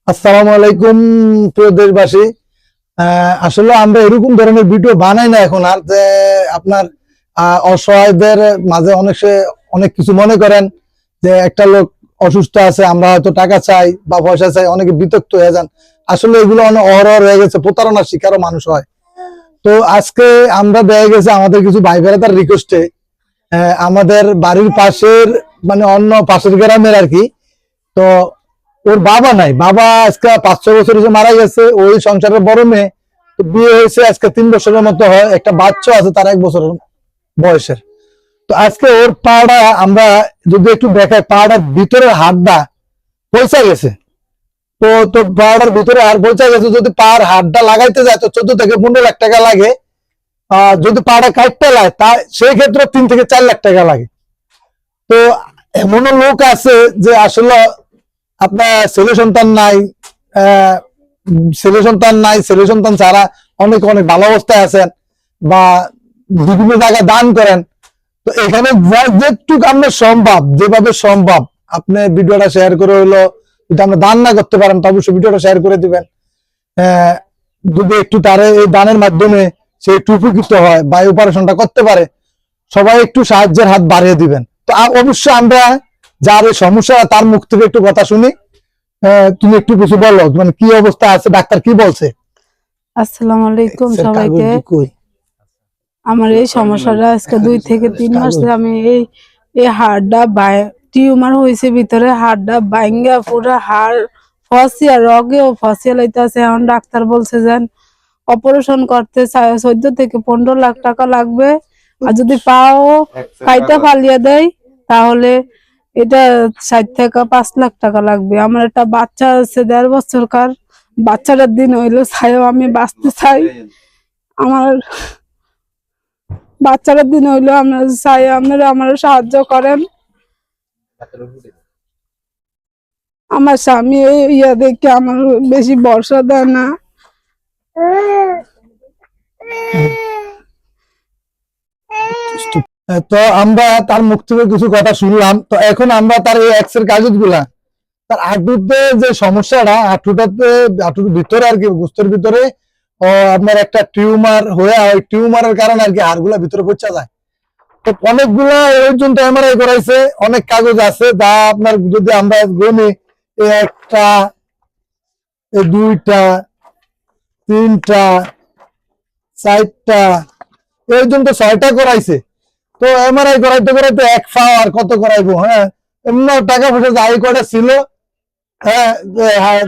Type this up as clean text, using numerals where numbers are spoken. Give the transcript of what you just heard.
আসসালামু আলাইকুম প্রিয় দেশবাসী। আসলে আমরা এরকম ধরনের ভিডিও বানাই না এখন আর, যে আপনার অসহায়দের মাঝে অনেক কিছু মনে করেন যে একটা লোক অসুস্থ আছে, আমরা হয়তো টাকা চাই বা পয়সা চাই, অনেকে বিতক্ত হয়ে যান। আসলে এগুলো অনেক অহরহ হয়ে গেছে, প্রতারণার শিকারও মানুষ হয়। তো আজকে আমরা দেখা গেছে আমাদের কিছু ভাই বেড়াতার রিকোয়েস্টে আমাদের বাড়ির পাশের, মানে অন্য পাশের গ্রামের আর কি। তো ওর বাবা নাই, বাবা আজকে 5-6 বছর হয়েছে মারা গেছে। ওই সংসারের বড় মেয়ে, তো বিয়ে হয়েছে আজকে 3 বছরের মতো হয়, একটা বাচ্চা আছে তার 1 বছরের বয়সের। তো আজকে ওর পাড়া আমরা যদি একটু দেখাই, পাড়ার ভিতরে হাড্ডা পৌঁছা গেছে। তো তো পাড়ার ভিতরে আর পৌঁছা গেছে, যদি পাড় হাড্ডা লাগাইতে যায় তো 14 থেকে 15 লাখ টাকা লাগে। যদি পাড়া কাটতে লাগে তা সেই ক্ষেত্রে 3 থেকে 4 লাখ টাকা লাগে। তো এমনও লোক আছে যে আসলে আপনার ছেলে সন্তান ছাড়া অনেক অনেক ভালো অবস্থায় আছেন বা বিভিন্ন জায়গায় দান করেন। তো এখানে যেটুক আপনার সম্ভব, যেভাবে সম্ভব আপনি ভিডিওটা শেয়ার করে হইলো, যদি আমরা দান না করতে পারেন তো অবশ্যই ভিডিওটা শেয়ার করে দিবেন। যদি একটু তারে এই দানের মাধ্যমে সে একটু উপকৃত হয় বা অপারেশনটা করতে পারে, সবাই একটু সাহায্যের হাত বাড়িয়ে দিবেন। তো অবশ্যই আমরা যার এই সমস্যা তার মুখ থেকে একটু কথা শুনি। তুমি একটু কিছু বলো, মানে কি অবস্থা আছে, ডাক্তার কি বলছে? আসসালামু আলাইকুম সবাইকে। আমার এই সমস্যাটা আজকে 2 থেকে 3 মাস ধরে আমি এই হাড়টা টিউমার হয়েছে ভিতরে, হাড়টা ভাঙ্গা পুরো হাড় ফসিয়া রগেও ফসিয়া লাইতেছে। এখন ডাক্তার বলছে যে অপারেশন করতে 14 থেকে 15 লাখ টাকা লাগবে, আর যদি পাও কাইটা ফালিয়ে দেয় তাহলে এটা 4 থেকে 5 লাখ টাকা লাগবে। আমার একটা বাচ্চা আছে 1.5 বছরকার, বাচ্চাটার দিন হইলো চাইও আমি বাঁচতে চাই। আমার বাচ্চাটার দিন হইলো আমরা চাই আপনারা আমার সাহায্য করেন। আমার স্বামী ইয়া দেখে আমার বেশি ভরসা দেয় না। তো আমরা তার মুখ থেকে কিছু কথা শুনলাম। তো এখন আমরা তার এই এক্স এর কাগজ গুলা, তার হাঁটুতে যে সমস্যাটা, হাঁটুর ভিতরে আর কি, গোস্তের ভিতরে আপনার একটা টিউমার হয়ে, ওই টিউমারের কারণে আর কি হাড়গুলা ভিতরে পৌঁছা যায়। তো অনেকগুলা পর্যন্ত এমআরআই করাইছে, অনেক কাগজ আছে যা আপনার যদি আমরা গুনি, একটা, দুইটা, তিনটা, চারটা, এই পর্যন্ত 6টা করাইছে। তো এমআরআই করাইতে করাইতে এক ফাও আর কত করাইবো। হ্যাঁ, এমন টাকা পয়সা যাই কটা ছিল, হ্যাঁ